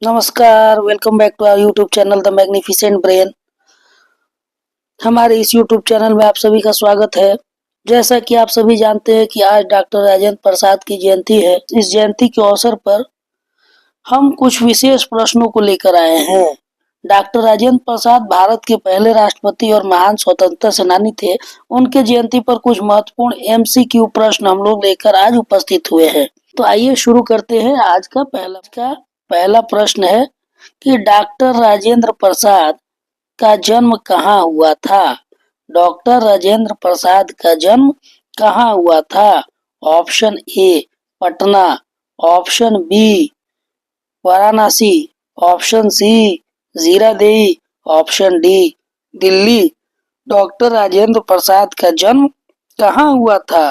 नमस्कार, welcome back to our YouTube channel the magnificent brain. हमारे इस यूट्यूब चैनल में आप सभी का स्वागत है। जैसा कि आप सभी जानते हैं कि आज डॉक्टर राजेंद्र प्रसाद की जयंती है। इस जयंती के अवसर पर हम कुछ विशेष प्रश्नों को लेकर आए हैं। डॉक्टर राजेंद्र प्रसाद भारत के पहले राष्ट्रपति और महान स्वतंत्रता सेनानी थे। उनके जयंती पर कुछ महत्वपूर्ण एमसीक्यू प्रश्न हम लोग लेकर आज उपस्थित हुए हैं। तो आइए शुरू करते हैं। आज का पहला प्रश्न है कि डॉक्टर राजेंद्र प्रसाद का जन्म कहाँ हुआ था। डॉक्टर राजेंद्र प्रसाद का जन्म कहाँ हुआ था। Option A Patna, option B Varanasi, option C Ziradei, option D Delhi. Doctor Rajendra Prasad का जन्म कहाँ हुआ था।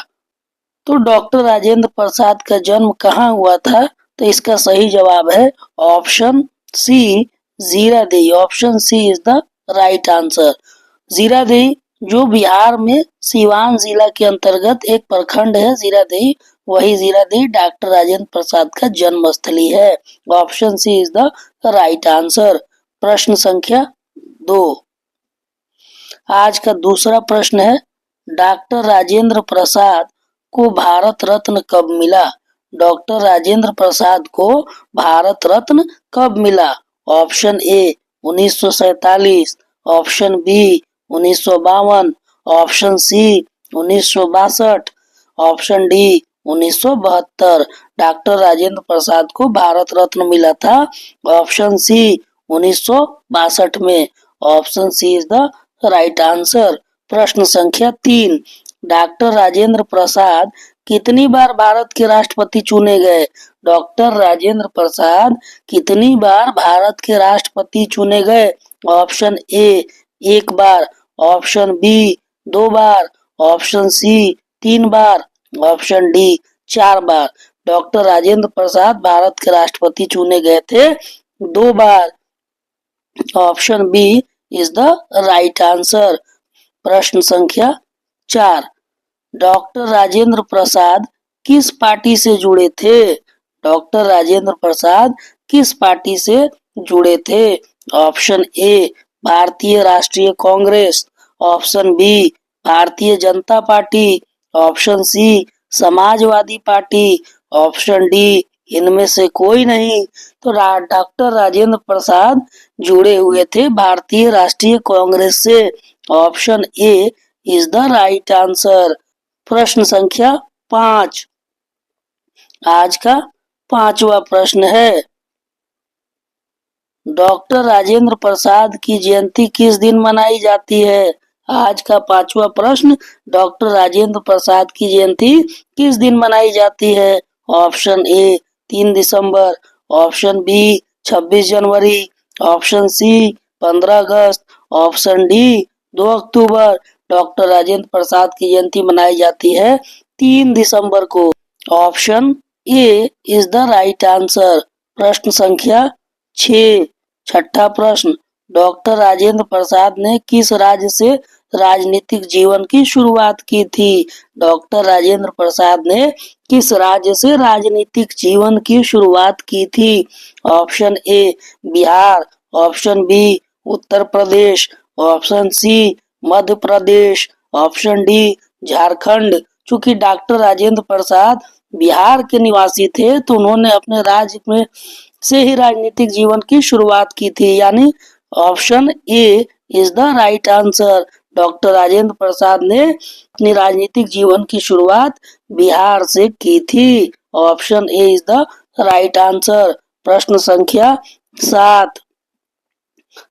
तो डॉक्टर राजेंद्र प्रसाद का जन्म कहाँ हुआ था। तो इसका सही जवाब है option C Ziradei. Option C is the right answer. Ziradei जो बिहार में सिवान जिला के अंतर्गत एक प्रखंड है जीरादेई, वही जीरादेई डॉक्टर राजेंद्र प्रसाद का जन्म स्थली है। Option C is the right answer. प्रश्न संख्या 2। आज का दूसरा प्रश्न है डॉक्टर राजेंद्र प्रसाद को भारत रत्न कब मिला। डॉक्टर राजेंद्र प्रसाद को भारत रत्न कब मिला। Option A 1947, option B 1952, option C 1962, option D 1972। Doctor Rajendra Prasad को भारत रत्न मिला था ऑप्शन सी 1962 में। Option C is the right answer. प्रश्न संख्या 3। डॉक्टर राजेंद्र प्रसाद कितनी बार भारत के राष्ट्रपति चुने गए। डॉक्टर राजेंद्र प्रसाद कितनी बार भारत के राष्ट्रपति चुने गए। ऑप्शन ए 1 बार, ऑप्शन बी 2 बार, ऑप्शन सी 3 बार, ऑप्शन डी 4 बार। डॉक्टर राजेंद्र प्रसाद भारत के राष्ट्रपति चुने गए थे 2 बार। Option B is the right answer. प्रश्न संख्या 4। डॉक्टर राजेंद्र प्रसाद किस पार्टी से जुड़े थे। डॉक्टर राजेंद्र प्रसाद किस पार्टी से जुड़े थे। Option A Bharatiya Rashtriya Congress, option B Bharatiya Janata party, option C Samajwadi party, option D इनमें से कोई नहीं। तो डॉक्टर राजेंद्र प्रसाद जुड़े हुए थे भारतीय राष्ट्रीय कांग्रेस से। Option A is the right answer. प्रश्न संख्या 5। आज का पांचवा प्रश्न है डॉक्टर राजेंद्र प्रसाद की जयंती किस दिन मनाई जाती है। आज का पांचवा प्रश्न डॉक्टर राजेंद्र प्रसाद की जयंती किस दिन मनाई जाती है। ऑप्शन ए 3 दिसंबर, ऑप्शन बी 26 जनवरी, ऑप्शन सी 15 अगस्त, ऑप्शन डी 2 अक्टूबर। डॉक्टर राजेंद्र प्रसाद की जयंती मनाई जाती है 3 दिसंबर को। Option A is the right answer. प्रश्न संख्या 6। छठा प्रश्न डॉक्टर राजेंद्र प्रसाद ने किस राज्य से राजनीतिक जीवन की शुरुआत की थी। डॉक्टर राजेंद्र प्रसाद ने किस राज्य से राजनीतिक जीवन की शुरुआत की थी। Option A Bihar, option B Uttar Pradesh, option C Madhya Pradesh, option D Jharkhand. चूंकि डॉक्टर राजेंद्र प्रसाद बिहार के निवासी थे तो उन्होंने अपने राज्य में से ही राजनीतिक जीवन की शुरुआत की थी, यानी option A is the right answer. Doctor Rajendra Prasad ने अपनी राजनीतिक जीवन की शुरुआत बिहार से की थी। Option A is the right answer. प्रश्न संख्या 7।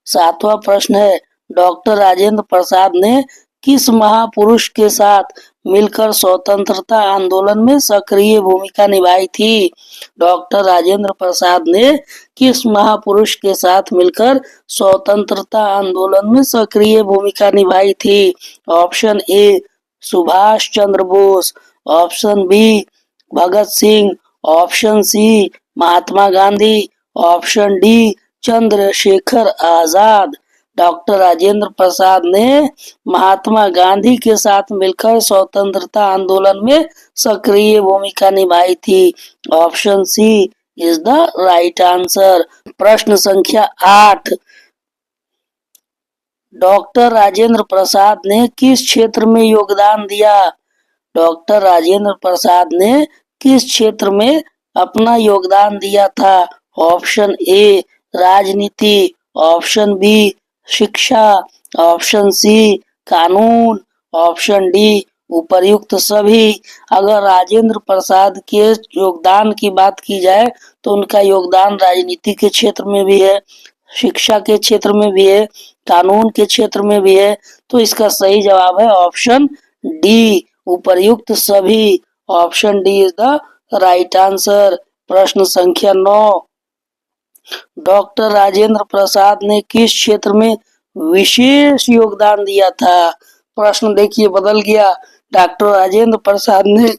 सातवां प्रश्न है डॉक्टर राजेंद्र प्रसाद ने किस महापुरुष के साथ मिलकर स्वतंत्रता आंदोलन में सक्रिय भूमिका निभाई थी। डॉक्टर राजेंद्र प्रसाद ने किस महापुरुष के साथ मिलकर स्वतंत्रता आंदोलन में सक्रिय भूमिका निभाई थी। Option A Subhash Chandra Bose, option B Bhagat Singh, option C Mahatma Gandhi, option D Chandrashekhar Azad. Doctor Rajendra Prasad ने महात्मा गांधी के साथ मिलकर स्वतंत्रता आंदोलन में सक्रिय भूमिका निभाई थी। Option C is the right answer. प्रश्न संख्या 8, डॉक्टर राजेंद्र प्रसाद ने किस क्षेत्र में योगदान दिया? डॉक्टर राजेंद्र प्रसाद ने किस क्षेत्र में अपना योगदान दिया था? ऑप्शन ए राजनीति, ऑप्शन बी शिक्षा, ऑप्शन सी कानून, ऑप्शन डी उपर्युक्त सभी। अगर राजेंद्र प्रसाद के योगदान की बात की जाए तो उनका योगदान राजनीति के क्षेत्र में भी है, शिक्षा के क्षेत्र में भी है, कानून के क्षेत्र में भी है। तो इसका सही जवाब है ऑप्शन डी उपर्युक्त सभी। Option D is the right answer. प्रश्न संख्या 9, डॉक्टर राजेंद्र प्रसाद ने किस क्षेत्र में विशेष योगदान दिया था? प्रश्न देखिए बदल गया। डॉक्टर राजेंद्र प्रसाद ने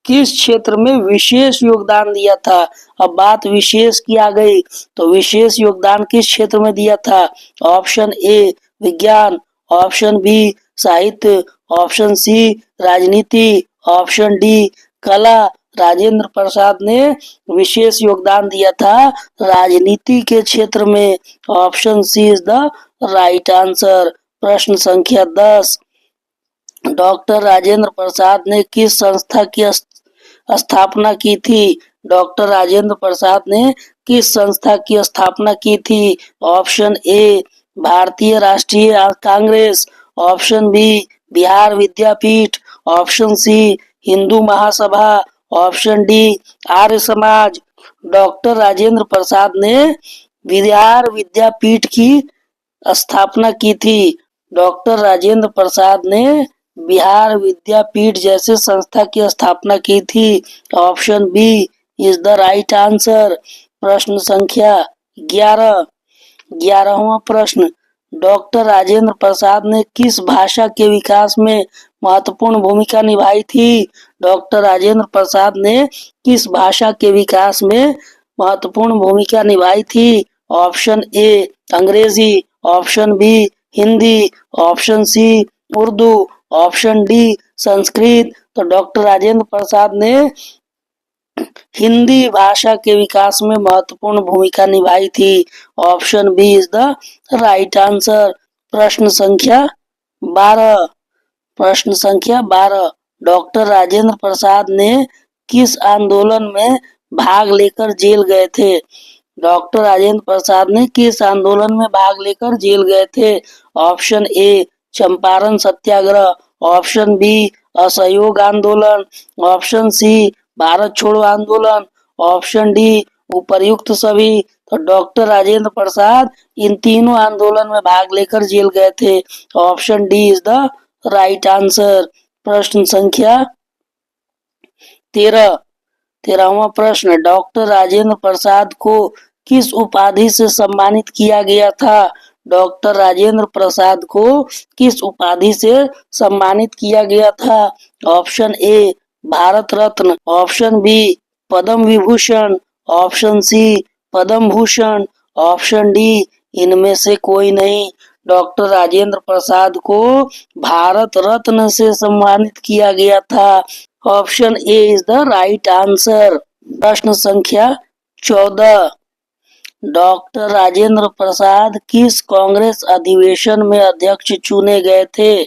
किस क्षेत्र में विशेष योगदान दिया था? अब बात विशेष की आ गई, तो विशेष योगदान किस क्षेत्र में दिया था? ऑप्शन ए विज्ञान, ऑप्शन बी साहित्य, ऑप्शन सी राजनीति, ऑप्शन डी कला। राजेंद्र प्रसाद ने विशेष योगदान दिया था राजनीति के क्षेत्र में। Option C is the right answer. प्रश्न संख्या 10, डॉक्टर राजेंद्र प्रसाद ने किस संस्था की स्थापना की थी? डॉक्टर राजेंद्र प्रसाद ने किस संस्था की स्थापना की थी? Option A Bharatiya Rashtriya Congress, option B Bihar Vidyapeeth, option C Hindu Mahasabha, option D Arya Samaj. Doctor Rajendra Prasad ने बिहार विद्यापीठ की स्थापना की थी। डॉक्टर राजेंद्र प्रसाद ने बिहार विद्यापीठ जैसे संस्था की स्थापना की थी। Option B is the right answer. प्रश्न संख्या 11, 11वां प्रश्न, डॉक्टर राजेंद्र प्रसाद ने किस भाषा के विकास में महत्वपूर्ण भूमिका निभाई थी? डॉक्टर राजेंद्र प्रसाद ने किस भाषा के विकास में महत्वपूर्ण भूमिका निभाई थी? Option A Angrezi, option B Hindi, option C Urdu, option D Sanskrit. तो डॉक्टर राजेंद्र प्रसाद ने हिंदी भाषा के विकास में महत्वपूर्ण भूमिका निभाई थी। Option B is the right answer. प्रश्न संख्या 12, प्रश्न संख्या 12, डॉक्टर राजेंद्र प्रसाद ने किस आंदोलन में भाग लेकर जेल गए थे? डॉक्टर राजेंद्र प्रसाद ने किस आंदोलन में भाग लेकर जेल गए थे? Option A Champaran Satyagraha, option B असहयोग आंदोलन, ऑप्शन सी भारत छोड़ो आंदोलन, ऑप्शन डी उपर्युक्त सभी। तो डॉक्टर राजेंद्र प्रसाद इन तीनों आंदोलन में भाग लेकर जेल गए थे। Option D is the right answer. प्रश्न संख्या 13, 13वां प्रश्न, डॉक्टर राजेंद्र प्रसाद को किस उपाधि से सम्मानित किया गया था? डॉक्टर राजेंद्र प्रसाद को किस उपाधि से सम्मानित किया गया था? Option A Bharat Ratna, option B Padma Vibhushan, option C Padma Bhushan, option D इनमें से कोई नहीं। डॉक्टर राजेंद्र प्रसाद को भारत रत्न से सम्मानित किया गया था। Option A is the right answer. प्रश्न संख्या 14, डॉक्टर राजेंद्र प्रसाद किस कांग्रेस अधिवेशन में अध्यक्ष चुने गए थे?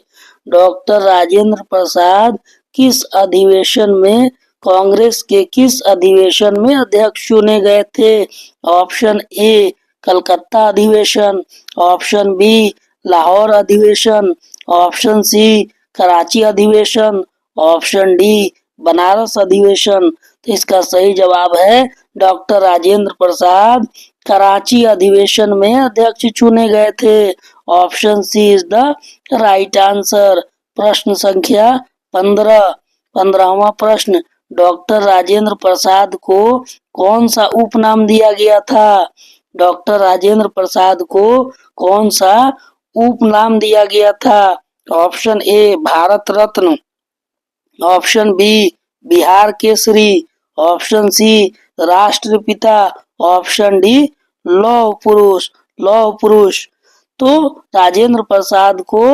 डॉक्टर राजेंद्र प्रसाद किस अधिवेशन में कांग्रेस के किस अधिवेशन में अध्यक्ष चुने गए थे? ऑप्शन ए कलकत्ता अधिवेशन, ऑप्शन बी लाहौर अधिवेशन, ऑप्शन सी कराची अधिवेशन, ऑप्शन डी बनारस अधिवेशन। तो इसका सही जवाब है डॉक्टर राजेंद्र प्रसाद कराची अधिवेशन में अध्यक्ष चुने गए थे। Option C is the right answer. प्रश्न संख्या 15, 15वां प्रश्न, डॉक्टर राजेंद्र प्रसाद को कौन सा उपनाम दिया गया था? डॉक्टर राजेंद्र प्रसाद को कौन सा उपनाम दिया गया था? Option A Bharat Ratna, option B Bihar Kesari, option C राष्ट्रपिता, ऑप्शन डी लौह पुरुष, लौह पुरुष। तो राजेंद्र प्रसाद को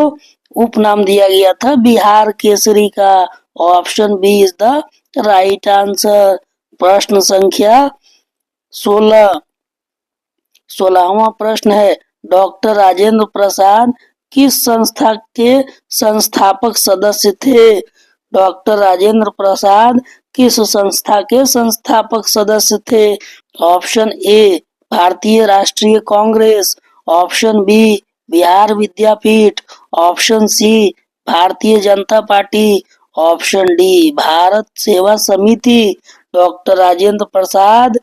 उपनाम दिया गया था बिहार केसरी का। Option B is the right answer. प्रश्न संख्या 16वां प्रश्न है, डॉक्टर राजेंद्र प्रसाद किस संस्था के संस्थापक सदस्य थे? डॉक्टर राजेंद्र प्रसाद किस संस्था के संस्थापक सदस्य थे? Option A Bharatiya Rashtriya Congress, option B Bihar Vidyapeeth, option C Bharatiya Janata party, option D Bharat Sewa Samiti. Doctor Rajendra Prasad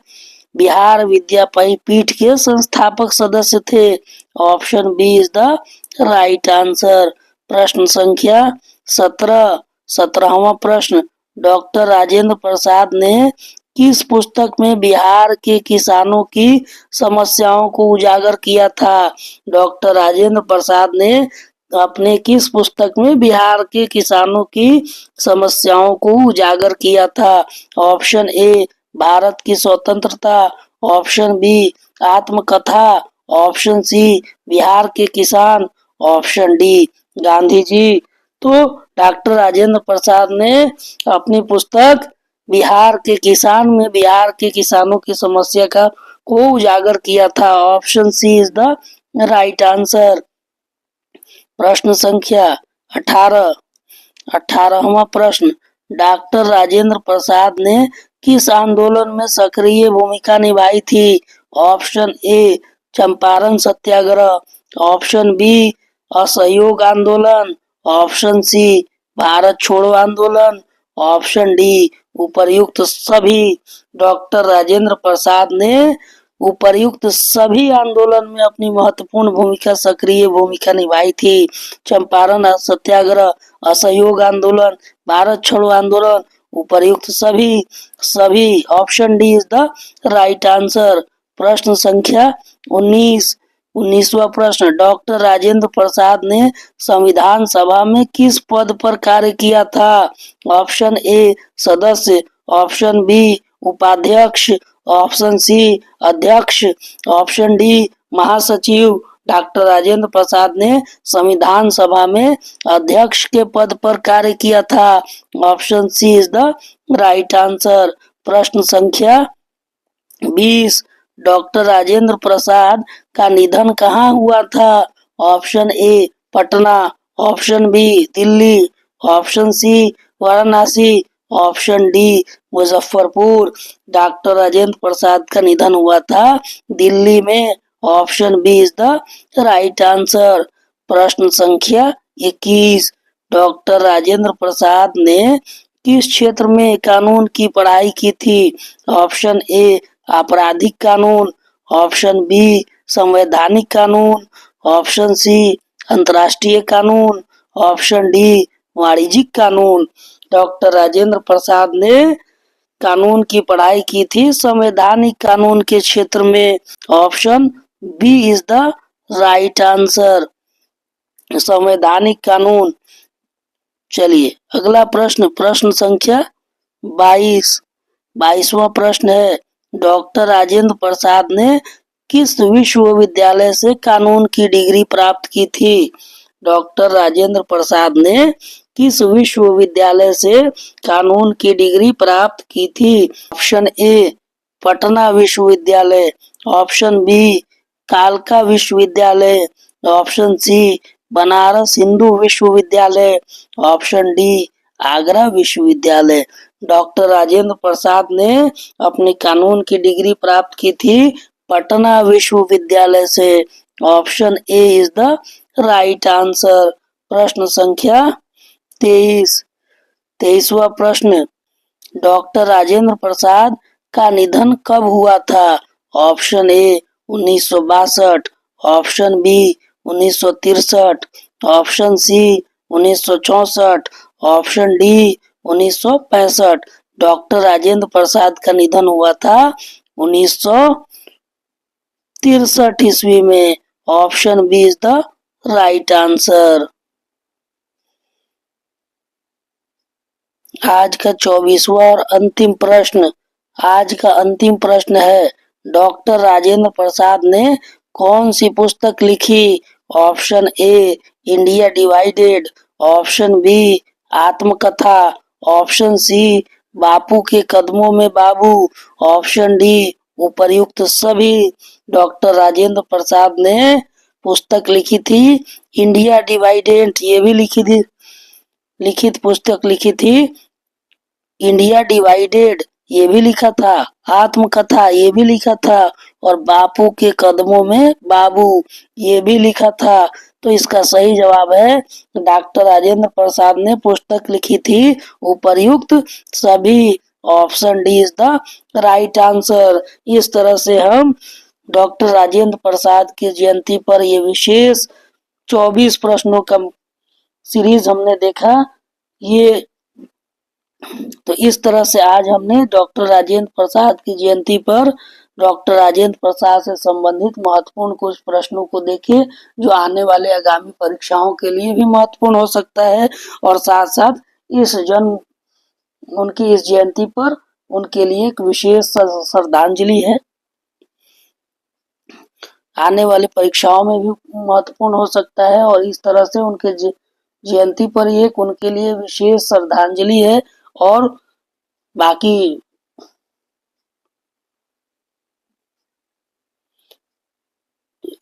Bihar Vidyapeeth के संस्थापक सदस्य थे। Option B is the right answer. प्रश्न संख्या 17, 17वां प्रश्न, डॉक्टर राजेंद्र प्रसाद ने किस पुस्तक में बिहार के किसानों की समस्याओं को उजागर किया था? डॉक्टर राजेंद्र प्रसाद ने अपने किस पुस्तक में बिहार के किसानों की समस्याओं को उजागर किया था? ऑप्शन ए भारत की स्वतंत्रता, ऑप्शन बी आत्मकथा, ऑप्शन सी बिहार के किसान, ऑप्शन डी गांधी जी। तो डॉक्टर राजेंद्र प्रसाद ने अपनी पुस्तक बिहार के किसान में बिहार के किसानों की समस्या का को उजागर किया था। Option C is the right answer. प्रश्न संख्या 18, 18वां प्रश्न, डॉक्टर राजेंद्र प्रसाद ने किस आंदोलन में सक्रिय भूमिका निभाई थी? Option A Champaran Satyagraha, option B असहयोग आंदोलन, ऑप्शन सी भारत छोड़ो आंदोलन, ऑप्शन डी उपर्युक्त सभी। डॉक्टर राजेंद्र प्रसाद ने उपर्युक्त सभी आंदोलन में अपनी महत्वपूर्ण भूमिका सक्रिय भूमिका निभाई थी। चंपारण सत्याग्रह, असहयोग आंदोलन, भारत छोड़ो आंदोलन, उपर्युक्त सभी। Option D is the right answer. प्रश्न संख्या 19, 19वां प्रश्न, डॉक्टर राजेंद्र प्रसाद ने संविधान सभा में किस पद पर कार्य किया था? ऑप्शन ए सदस्य, ऑप्शन बी उपाध्यक्ष, ऑप्शन सी अध्यक्ष, ऑप्शन डी महासचिव। डॉक्टर राजेंद्र प्रसाद ने संविधान सभा में अध्यक्ष के पद पर कार्य किया था। Option C is the right answer. प्रश्न संख्या 20, डॉक्टर राजेंद्र प्रसाद का निधन कहाँ हुआ था? Option A Patna, option B Delhi, option C Varanasi, option D Muzaffarpur. Doctor Rajendra Prasad का निधन हुआ था दिल्ली में। Option B is the right answer. प्रश्न संख्या 21, डॉक्टर राजेंद्र प्रसाद ने किस क्षेत्र में कानून की पढ़ाई की थी? ऑप्शन ए आपराधिक कानून, ऑप्शन बी संवैधानिक कानून, ऑप्शन सी अंतर्राष्ट्रीय कानून, ऑप्शन डी वाणिज्यिक कानून। डॉक्टर राजेंद्र प्रसाद ने कानून की पढ़ाई की थी संवैधानिक कानून के क्षेत्र में। Option B is the right answer, संवैधानिक कानून। चलिए अगला प्रश्न, प्रश्न संख्या 22, 22वां प्रश्न है, डॉक्टर राजेंद्र प्रसाद ने किस विश्वविद्यालय से कानून की डिग्री प्राप्त की थी? डॉक्टर राजेंद्र प्रसाद ने किस विश्वविद्यालय से कानून की डिग्री प्राप्त की थी? ऑप्शन ए पटना विश्वविद्यालय, ऑप्शन बी कालका विश्वविद्यालय, ऑप्शन सी बनारस हिंदू विश्वविद्यालय, ऑप्शन डी आगरा विश्वविद्यालय। डॉक्टर राजेंद्र प्रसाद ने अपनी कानून की डिग्री प्राप्त की थी पटना विश्वविद्यालय से। Option A is the right answer. प्रश्न संख्या 23, 23वां प्रश्न, डॉक्टर राजेंद्र प्रसाद का निधन कब हुआ था? Option A 1962, option B 1963, option C 1964, option D 1965। Doctor Rajendra Prasad का निधन हुआ था 1963 ईस्वी में। Option B is the right answer. आज का 24वां और अंतिम प्रश्न, आज का अंतिम प्रश्न है, डॉक्टर राजेंद्र प्रसाद ने कौन सी पुस्तक लिखी? Option A India Divided, option B Atmakatha, option C Bapu के कदमों में बाबू, ऑप्शन डी उपर्युक्त सभी डॉक्टर राजेंद्र प्रसाद ने पुस्तक लिखी थी। इंडिया डिवाइडेड ये भी लिखित पुस्तक लिखी थी। इंडिया डिवाइडेड ये भी लिखा था। आत्मकथा ये भी लिखा था। और बापू के कदमों में बाबू ये भी लिखा था। तो इसका सही जवाब है डॉक्टर राजेंद्र प्रसाद ने पुस्तक लिखी थी उपर्युक्त सभी। Option D is the right answer. इस तरह से हम डॉक्टर राजेंद्र प्रसाद की जयंती पर ये विशेष 24 प्रश्नों का सीरीज हमने देखा। ये तो इस तरह से आज हमने डॉक्टर राजेंद्र प्रसाद की जयंती पर डॉक्टर राजेंद्र प्रसाद से संबंधित महत्वपूर्ण कुछ प्रश्नों को देखे, जो आने वाले आगामी परीक्षाओं के लिए भी महत्वपूर्ण हो सकता है। और साथ साथ इस जन्म उनकी इस जयंती पर उनके लिए एक विशेष श्रद्धांजलि है। आने वाली परीक्षाओं में भी महत्वपूर्ण हो सकता है और इस तरह से उनके जयंती पर एक उनके लिए विशेष श्रद्धांजलि है। और बाकी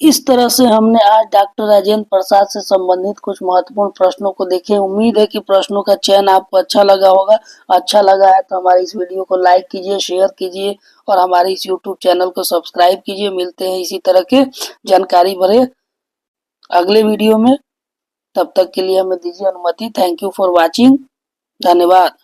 इस तरह से हमने आज डॉक्टर राजेंद्र प्रसाद से संबंधित कुछ महत्वपूर्ण प्रश्नों को देखे। उम्मीद है कि प्रश्नों का चयन आपको अच्छा लगा होगा। अच्छा लगा है तो हमारी इस वीडियो को लाइक कीजिए, शेयर कीजिए और हमारे इस यूट्यूब चैनल को सब्सक्राइब कीजिए। मिलते हैं इसी तरह के जानकारी भरे अगले वीडियो में। तब तक के लिए हमें दीजिए अनुमति। Thank you for watching. धन्यवाद।